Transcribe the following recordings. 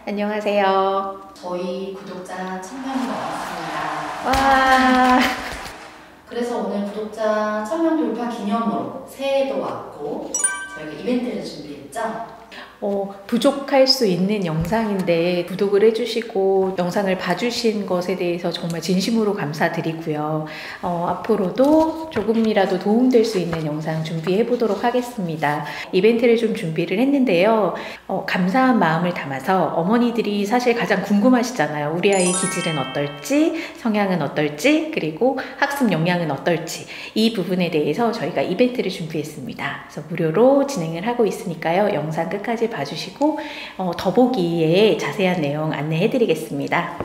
안녕하세요. 저희 구독자 1000명이 넘었습니다. 와, 그래서 오늘 구독자 1000명 돌파 기념으로 새해도 왔고 저희가 이벤트를 준비했죠. 부족할 수 있는 영상인데 구독을 해주시고 영상을 봐주신 것에 대해서 정말 진심으로 감사드리고요. 앞으로도 조금이라도 도움될 수 있는 영상 준비해 보도록 하겠습니다. 이벤트를 좀 준비를 했는데요. 감사한 마음을 담아서 어머니들이 사실 가장 궁금하시잖아요. 우리 아이 기질은 어떨지, 성향은 어떨지, 그리고 학습 역량은 어떨지 이 부분에 대해서 저희가 이벤트를 준비했습니다. 그래서 무료로 진행을 하고 있으니까요. 영상 끝까지 봐주시고 더보기에 자세한 내용 안내해 드리겠습니다.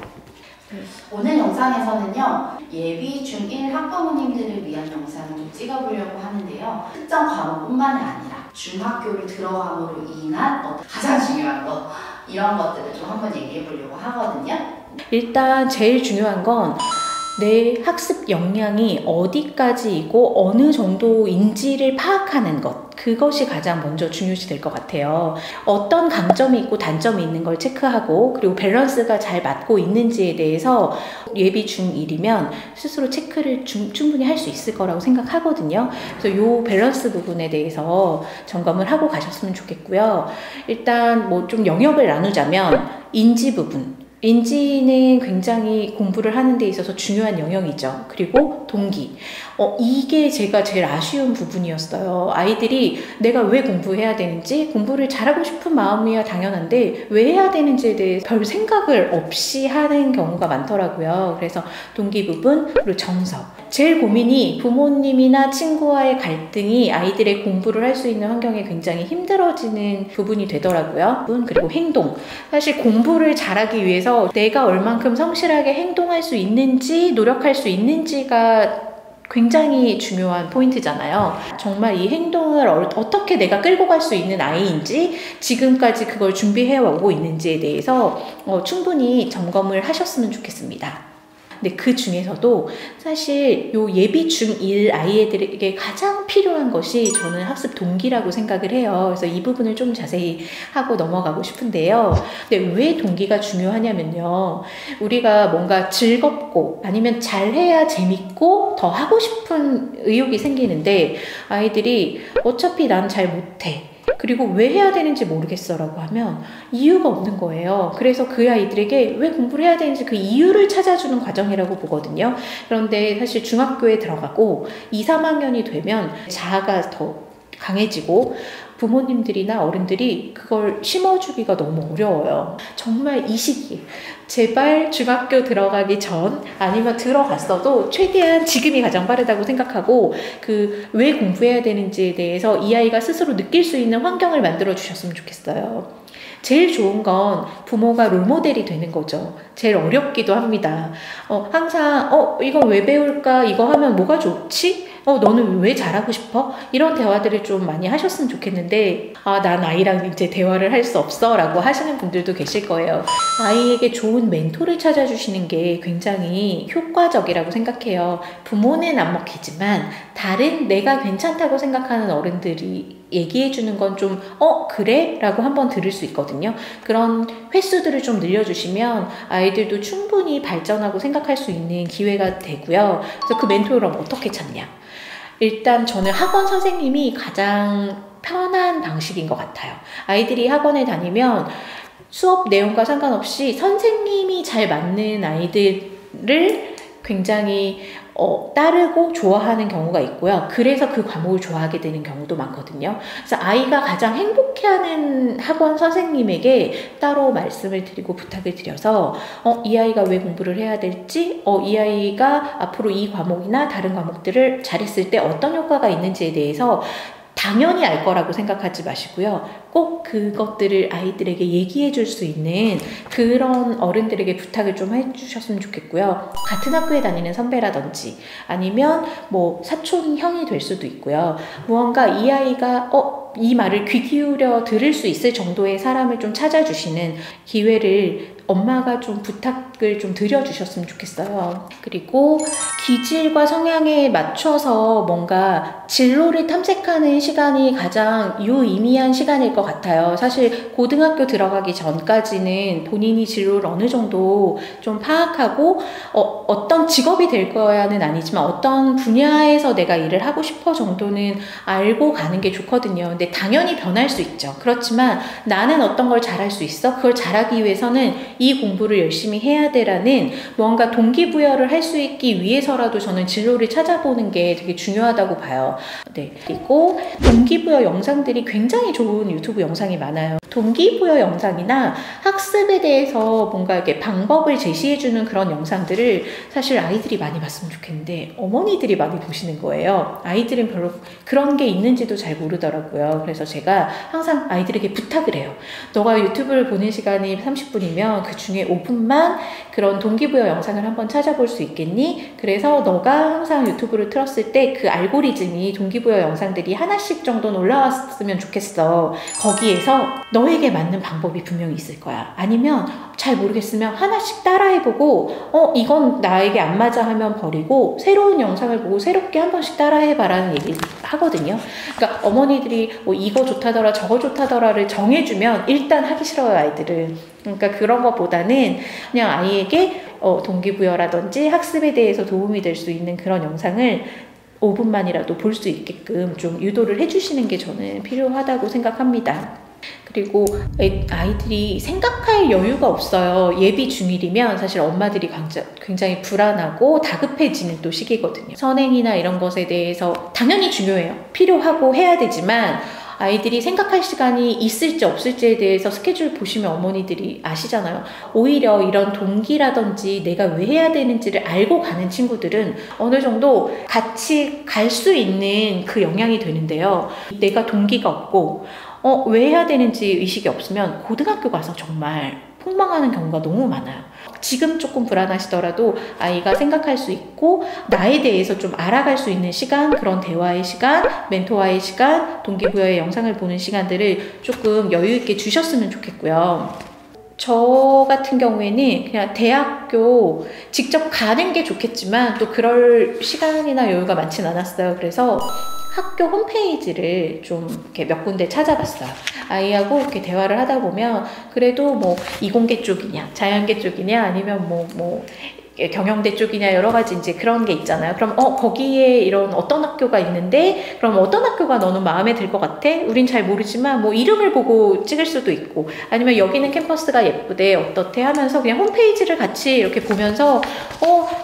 오늘 영상에서는요, 예비 중1 학부모님들을 위한 영상을 좀 찍어보려고 하는데요. 특정 과목뿐만이 아니라 중학교를 들어감으로 인한 가장 중요한 거, 이런 것들을 좀 한번 얘기해 보려고 하거든요. 일단 제일 중요한 건 내 학습 역량이 어디까지이고 어느 정도인지를 파악하는 것, 그것이 가장 먼저 중요시 될 것 같아요. 어떤 강점이 있고 단점이 있는 걸 체크하고, 그리고 밸런스가 잘 맞고 있는지에 대해서 예비 중1이면 스스로 체크를 충분히 할 수 있을 거라고 생각하거든요. 그래서 이 밸런스 부분에 대해서 점검을 하고 가셨으면 좋겠고요. 일단 뭐 좀 영역을 나누자면 인지 부분, 인지는 굉장히 공부를 하는 데 있어서 중요한 영역이죠. 그리고 동기. 이게 제가 제일 아쉬운 부분이었어요. 아이들이 내가 왜 공부해야 되는지, 공부를 잘하고 싶은 마음이야 당연한데 왜 해야 되는지에 대해 별 생각을 없이 하는 경우가 많더라고요. 그래서 동기 부분, 그리고 정서. 제일 고민이 부모님이나 친구와의 갈등이 아이들의 공부를 할 수 있는 환경에 굉장히 힘들어지는 부분이 되더라고요. 그리고 행동. 사실 공부를 잘하기 위해서 내가 얼만큼 성실하게 행동할 수 있는지, 노력할 수 있는지가 굉장히 중요한 포인트잖아요. 정말 이 행동을 어떻게 내가 끌고 갈 수 있는 아이인지, 지금까지 그걸 준비해 오고 있는지에 대해서 충분히 점검을 하셨으면 좋겠습니다. 근데 그 중에서도 사실 요 예비 중1 아이들에게 가장 필요한 것이 저는 학습 동기라고 생각을 해요. 그래서 이 부분을 좀 자세히 하고 넘어가고 싶은데요. 근데 왜 동기가 중요하냐면요. 우리가 뭔가 즐겁고 아니면 잘해야 재밌고 더 하고 싶은 의욕이 생기는데, 아이들이 어차피 난 잘 못해, 그리고 왜 해야 되는지 모르겠어 라고 하면 이유가 없는 거예요. 그래서 그 아이들에게 왜 공부를 해야 되는지 그 이유를 찾아주는 과정이라고 보거든요. 그런데 사실 중학교에 들어가고 2, 3학년이 되면 자아가 더 강해지고 부모님들이나 어른들이 그걸 심어주기가 너무 어려워요. 정말 이 시기에 제발 중학교 들어가기 전, 아니면 들어갔어도 최대한 지금이 가장 빠르다고 생각하고, 왜 공부해야 되는지에 대해서 이 아이가 스스로 느낄 수 있는 환경을 만들어 주셨으면 좋겠어요. 제일 좋은 건 부모가 롤모델이 되는 거죠. 제일 어렵기도 합니다. 항상 이거 왜 배울까? 이거 하면 뭐가 좋지? 너는 왜 잘하고 싶어? 이런 대화들을 좀 많이 하셨으면 좋겠는데, 난 아이랑 이제 대화를 할 수 없어 라고 하시는 분들도 계실 거예요. 아이에게 좋은 멘토를 찾아주시는 게 굉장히 효과적이라고 생각해요. 부모는 안 먹히지만 다른 내가 괜찮다고 생각하는 어른들이 얘기해주는 건 좀 그래? 라고 한번 들을 수 있거든요. 그런 횟수들을 좀 늘려주시면 아이들도 충분히 발전하고 생각할 수 있는 기회가 되고요. 그래서 그 멘토를 어떻게 찾냐? 일단 저는 학원 선생님이 가장 편한 방식인 것 같아요. 아이들이 학원에 다니면 수업 내용과 상관없이 선생님이 잘 맞는 아이들을 굉장히 따르고 좋아하는 경우가 있고요. 그래서 그 과목을 좋아하게 되는 경우도 많거든요. 그래서 아이가 가장 행복해하는 학원 선생님에게 따로 말씀을 드리고 부탁을 드려서 이 아이가 왜 공부를 해야 될지, 이 아이가 앞으로 이 과목이나 다른 과목들을 잘했을 때 어떤 효과가 있는지에 대해서 당연히 알 거라고 생각하지 마시고요. 꼭 그것들을 아이들에게 얘기해 줄 수 있는 그런 어른들에게 부탁을 좀 해주셨으면 좋겠고요. 같은 학교에 다니는 선배라든지 아니면 뭐 사촌 형이 될 수도 있고요. 무언가 이 아이가 이 말을 귀 기울여 들을 수 있을 정도의 사람을 좀 찾아주시는 기회를 엄마가 좀 부탁을 좀 드려주셨으면 좋겠어요. 그리고 기질과 성향에 맞춰서 뭔가 진로를 탐색하는 시간이 가장 유의미한 시간일 것 같아요. 사실 고등학교 들어가기 전까지는 본인이 진로를 어느 정도 좀 파악하고 어떤 직업이 될 거야는 아니지만 어떤 분야에서 내가 일을 하고 싶어 정도는 알고 가는 게 좋거든요. 근데 당연히 변할 수 있죠. 그렇지만 나는 어떤 걸 잘할 수 있어? 그걸 잘하기 위해서는 이 공부를 열심히 해야 돼라는 뭔가 동기부여를 할 수 있기 위해서라도 저는 진로를 찾아보는 게 되게 중요하다고 봐요. 네. 그리고 동기부여 영상들이 굉장히 좋은 유튜브 영상이 많아요. 동기부여 영상이나 학습에 대해서 뭔가 이렇게 방법을 제시해주는 그런 영상들을 사실 아이들이 많이 봤으면 좋겠는데 어머니들이 많이 보시는 거예요. 아이들은 별로 그런 게 있는지도 잘 모르더라고요. 그래서 제가 항상 아이들에게 부탁을 해요. 너가 유튜브를 보는 시간이 30분이면 그 중에 5분만 그런 동기부여 영상을 한번 찾아볼 수 있겠니? 그래서 너가 항상 유튜브를 틀었을 때 그 알고리즘이 동기부여 영상들이 하나씩 정도는 올라왔으면 좋겠어. 거기에서 너에게 맞는 방법이 분명히 있을 거야. 아니면 잘 모르겠으면 하나씩 따라해보고 이건 나에게 안 맞아 하면 버리고 새로운 영상을 보고 새롭게 한 번씩 따라해봐라는 얘기를 하거든요. 그러니까 어머니들이 뭐 이거 좋다더라 저거 좋다더라를 정해주면 일단 하기 싫어요, 아이들은. 그러니까 그런 것보다는 그냥 아이에게 동기부여라든지 학습에 대해서 도움이 될 수 있는 그런 영상을 5분만이라도 볼 수 있게끔 좀 유도를 해주시는 게 저는 필요하다고 생각합니다. 그리고 아이들이 생각할 여유가 없어요. 예비 중1이면 사실 엄마들이 굉장히 불안하고 다급해지는 또 시기거든요. 선행이나 이런 것에 대해서 당연히 중요해요. 필요하고 해야 되지만 아이들이 생각할 시간이 있을지 없을지에 대해서 스케줄 보시면 어머니들이 아시잖아요. 오히려 이런 동기라든지 내가 왜 해야 되는지를 알고 가는 친구들은 어느 정도 같이 갈 수 있는 그 영향이 되는데요. 내가 동기가 없고 왜 해야 되는지 의식이 없으면 고등학교 가서 정말 폭망하는 경우가 너무 많아요. 지금 조금 불안하시더라도 아이가 생각할 수 있고 나에 대해서 좀 알아갈 수 있는 시간, 그런 대화의 시간, 멘토와의 시간, 동기부여의 영상을 보는 시간들을 조금 여유 있게 주셨으면 좋겠고요. 저 같은 경우에는 그냥 대학교 직접 가는 게 좋겠지만 또 그럴 시간이나 여유가 많진 않았어요. 그래서 학교 홈페이지를 좀 이렇게 몇 군데 찾아봤어요. 아이하고 이렇게 대화를 하다 보면 그래도 뭐 이공계 쪽이냐, 자연계 쪽이냐, 아니면 뭐 경영대 쪽이냐 여러 가지 이제 그런 게 있잖아요. 그럼 거기에 이런 어떤 학교가 있는데 그럼 어떤 학교가 너는 마음에 들 것 같아? 우린 잘 모르지만 뭐 이름을 보고 찍을 수도 있고 아니면 여기는 캠퍼스가 예쁘대 어떻대 하면서 그냥 홈페이지를 같이 이렇게 보면서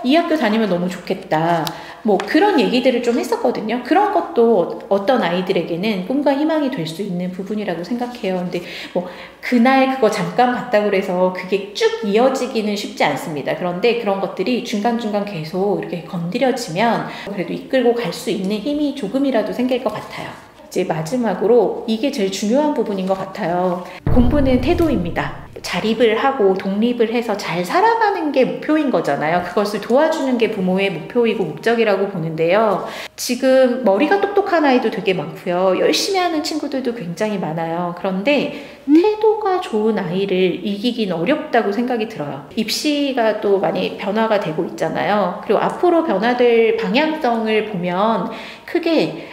이 학교 다니면 너무 좋겠다. 뭐 그런 얘기들을 좀 했었거든요. 그런 것도 어떤 아이들에게는 꿈과 희망이 될 수 있는 부분이라고 생각해요. 근데 뭐 그날 그거 잠깐 봤다고 그래서 그게 쭉 이어지기는 쉽지 않습니다. 그런데 그런 것들이 중간중간 계속 이렇게 건드려지면 그래도 이끌고 갈 수 있는 힘이 조금이라도 생길 것 같아요. 이제 마지막으로 이게 제일 중요한 부분인 것 같아요. 공부는 태도입니다. 자립을 하고 독립을 해서 잘 살아가는 게 목표인 거잖아요. 그것을 도와주는 게 부모의 목표이고 목적이라고 보는데요. 지금 머리가 똑똑한 아이도 되게 많고요. 열심히 하는 친구들도 굉장히 많아요. 그런데 태도가 좋은 아이를 이기긴 어렵다고 생각이 들어요. 입시가 또 많이 변화가 되고 있잖아요. 그리고 앞으로 변화될 방향성을 보면 크게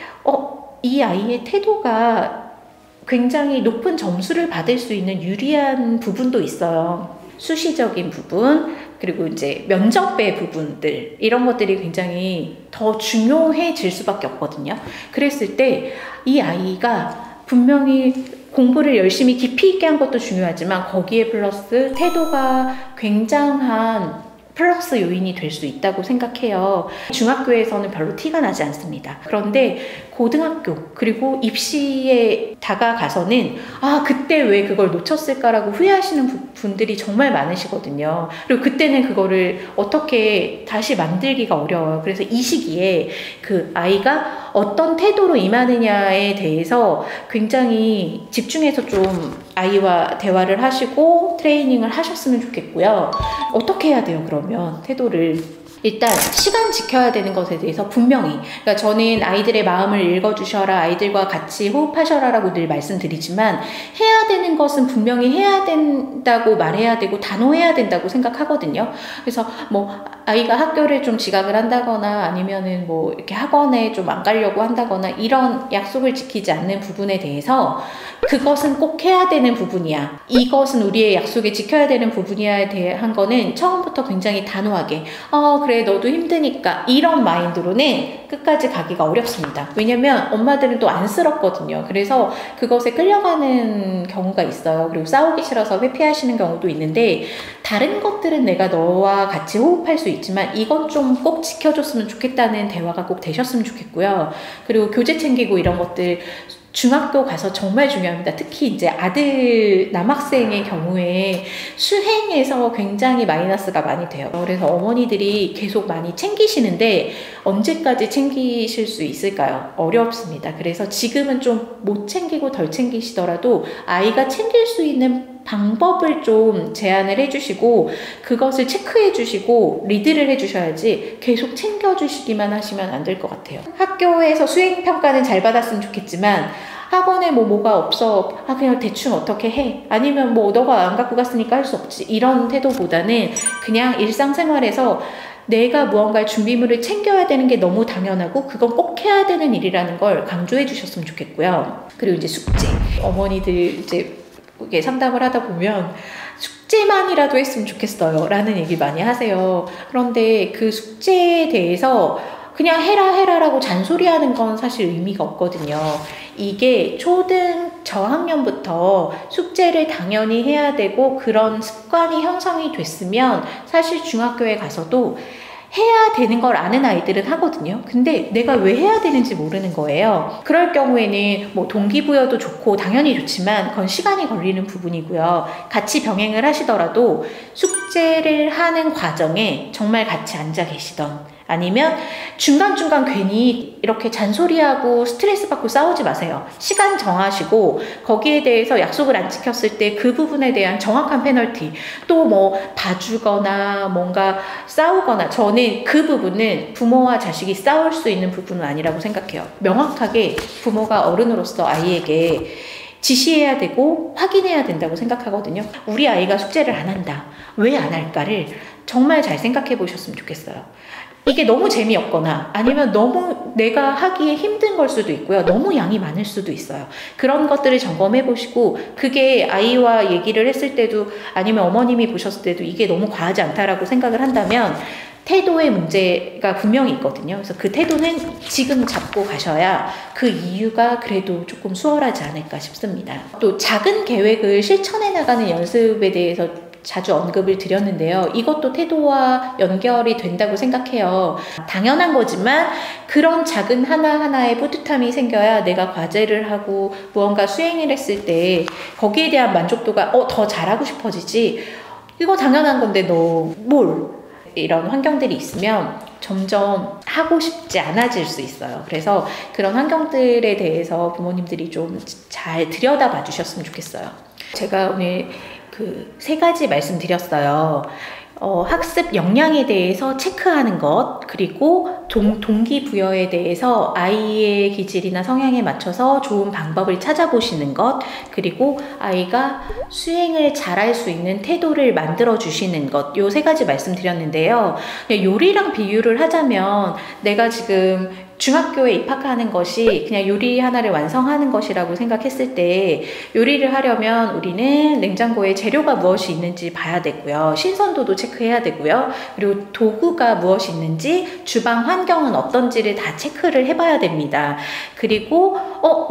이 아이의 태도가 굉장히 높은 점수를 받을 수 있는 유리한 부분도 있어요. 수시적인 부분, 그리고 이제 면접의 부분들, 이런 것들이 굉장히 더 중요해질 수밖에 없거든요. 그랬을 때 이 아이가 분명히 공부를 열심히 깊이 있게 한 것도 중요하지만 거기에 플러스 태도가 굉장한 플러스 요인이 될 수 있다고 생각해요. 중학교에서는 별로 티가 나지 않습니다. 그런데 고등학교 그리고 입시에 다가가서는 그때 왜 그걸 놓쳤을까라고 후회하시는 분들이 정말 많으시거든요. 그리고 그때는 그거를 어떻게 다시 만들기가 어려워요. 그래서 이 시기에 그 아이가 어떤 태도로 임하느냐에 대해서 굉장히 집중해서 좀 아이와 대화를 하시고 트레이닝을 하셨으면 좋겠고요. 어떻게 해야 돼요, 그러면 태도를? 일단 시간 지켜야 되는 것에 대해서 분명히, 그러니까 저는 아이들의 마음을 읽어주셔라, 아이들과 같이 호흡하셔라 라고 늘 말씀드리지만 해야 해야 되는 것은 분명히 해야 된다고 말해야 되고 단호해야 된다고 생각하거든요. 그래서 뭐 아이가 학교를 좀 지각을 한다거나 아니면은 뭐 이렇게 학원에 좀 안 가려고 한다거나 이런 약속을 지키지 않는 부분에 대해서 그것은 꼭 해야 되는 부분이야, 이것은 우리의 약속에 지켜야 되는 부분이야에 대한 거는 처음부터 굉장히 단호하게 그래 너도 힘드니까 이런 마인드로는 끝까지 가기가 어렵습니다. 왜냐면 엄마들은 또 안쓰럽거든요. 그래서 그것에 끌려가는 경우가 있어요. 그리고 싸우기 싫어서 회피하시는 경우도 있는데, 다른 것들은 내가 너와 같이 호흡할 수 있지만 이건 좀 꼭 지켜줬으면 좋겠다는 대화가 꼭 되셨으면 좋겠고요. 그리고 교재 챙기고 이런 것들 중학교 가서 정말 중요합니다. 특히 이제 아들 남학생의 경우에 수행에서 굉장히 마이너스가 많이 돼요. 그래서 어머니들이 계속 많이 챙기시는데 언제까지 챙기실 수 있을까요? 어렵습니다. 그래서 지금은 좀 못 챙기고 덜 챙기시더라도 아이가 챙길 수 있는 방법을 좀 제안을 해주시고 그것을 체크해 주시고 리드를 해주셔야지 계속 챙겨주시기만 하시면 안 될 것 같아요. 학교에서 수행평가는 잘 받았으면 좋겠지만 학원에 뭐가 없어, 그냥 대충 어떻게 해, 아니면 뭐 너가 안 갖고 갔으니까 할 수 없지, 이런 태도보다는 그냥 일상생활에서 내가 무언가의 준비물을 챙겨야 되는 게 너무 당연하고 그건 꼭 해야 되는 일이라는 걸 강조해 주셨으면 좋겠고요. 그리고 이제 숙제, 어머니들 이제 이게 상담을 하다 보면 숙제만이라도 했으면 좋겠어요 라는 얘기 많이 하세요. 그런데 그 숙제에 대해서 그냥 해라 라고 잔소리하는 건 사실 의미가 없거든요. 이게 초등 저학년부터 숙제를 당연히 해야 되고 그런 습관이 형성이 됐으면 사실 중학교에 가서도 해야 되는 걸 아는 아이들은 하거든요. 근데 내가 왜 해야 되는지 모르는 거예요. 그럴 경우에는 뭐 동기부여도 좋고 당연히 좋지만 그건 시간이 걸리는 부분이고요. 같이 병행을 하시더라도 숙제를 하는 과정에 정말 같이 앉아 계시던, 아니면 중간중간 괜히 이렇게 잔소리하고 스트레스 받고 싸우지 마세요. 시간 정하시고 거기에 대해서 약속을 안 지켰을 때 그 부분에 대한 정확한 페널티, 또 뭐 봐주거나 뭔가 싸우거나, 저는 그 부분은 부모와 자식이 싸울 수 있는 부분은 아니라고 생각해요. 명확하게 부모가 어른으로서 아이에게 지시해야 되고 확인해야 된다고 생각하거든요. 우리 아이가 숙제를 안 한다, 왜 안 할까를 정말 잘 생각해 보셨으면 좋겠어요. 이게 너무 재미없거나 아니면 너무 내가 하기에 힘든 걸 수도 있고요. 너무 양이 많을 수도 있어요. 그런 것들을 점검해 보시고 그게 아이와 얘기를 했을 때도 아니면 어머님이 보셨을 때도 이게 너무 과하지 않다라고 생각을 한다면 태도의 문제가 분명히 있거든요. 그래서 그 태도는 지금 잡고 가셔야 그 이유가 그래도 조금 수월하지 않을까 싶습니다. 또 작은 계획을 실천해 나가는 연습에 대해서 자주 언급을 드렸는데요. 이것도 태도와 연결이 된다고 생각해요. 당연한 거지만 그런 작은 하나하나의 뿌듯함이 생겨야 내가 과제를 하고 무언가 수행을 했을 때 거기에 대한 만족도가 더 잘하고 싶어지지, 이거 당연한 건데 너 뭘, 이런 환경들이 있으면 점점 하고 싶지 않아질 수 있어요. 그래서 그런 환경들에 대해서 부모님들이 좀 잘 들여다봐 주셨으면 좋겠어요. 제가 오늘 그 3가지 말씀드렸어요. 학습 역량에 대해서 체크하는 것, 그리고 동기부여에 대해서 아이의 기질이나 성향에 맞춰서 좋은 방법을 찾아보시는 것, 그리고 아이가 수행을 잘할 수 있는 태도를 만들어 주시는 것, 요 3가지 말씀드렸는데요. 요리랑 비유를 하자면 내가 지금 중학교에 입학하는 것이 그냥 요리 하나를 완성하는 것이라고 생각했을 때, 요리를 하려면 우리는 냉장고에 재료가 무엇이 있는지 봐야 되고요. 신선도도 체크해야 되고요. 그리고 도구가 무엇이 있는지, 주방 환경은 어떤지를 다 체크를 해봐야 됩니다. 그리고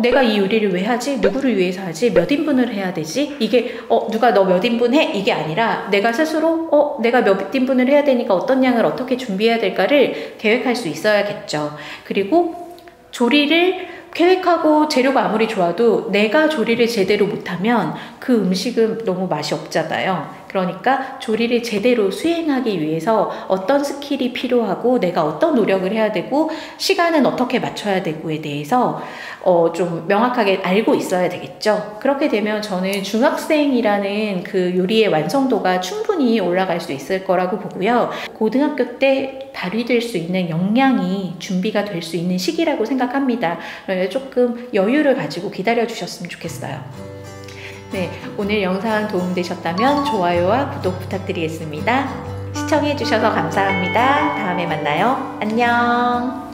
내가 이 요리를 왜 하지? 누구를 위해서 하지? 몇 인분을 해야 되지? 이게 누가 너 몇 인분 해? 이게 아니라 내가 스스로 내가 몇 인분을 해야 되니까 어떤 양을 어떻게 준비해야 될까를 계획할 수 있어야겠죠. 그리고 조리를 계획하고 재료가 아무리 좋아도 내가 조리를 제대로 못하면 그 음식은 너무 맛이 없잖아요. 그러니까 조리를 제대로 수행하기 위해서 어떤 스킬이 필요하고 내가 어떤 노력을 해야 되고 시간은 어떻게 맞춰야 되고에 대해서 좀 명확하게 알고 있어야 되겠죠. 그렇게 되면 저는 중학생이라는 그 요리의 완성도가 충분히 올라갈 수 있을 거라고 보고요. 고등학교 때 발휘될 수 있는 역량이 준비가 될 수 있는 시기라고 생각합니다. 조금 여유를 가지고 기다려 주셨으면 좋겠어요. 네, 오늘 영상 도움되셨다면 좋아요와 구독 부탁드리겠습니다. 시청해주셔서 감사합니다. 다음에 만나요. 안녕.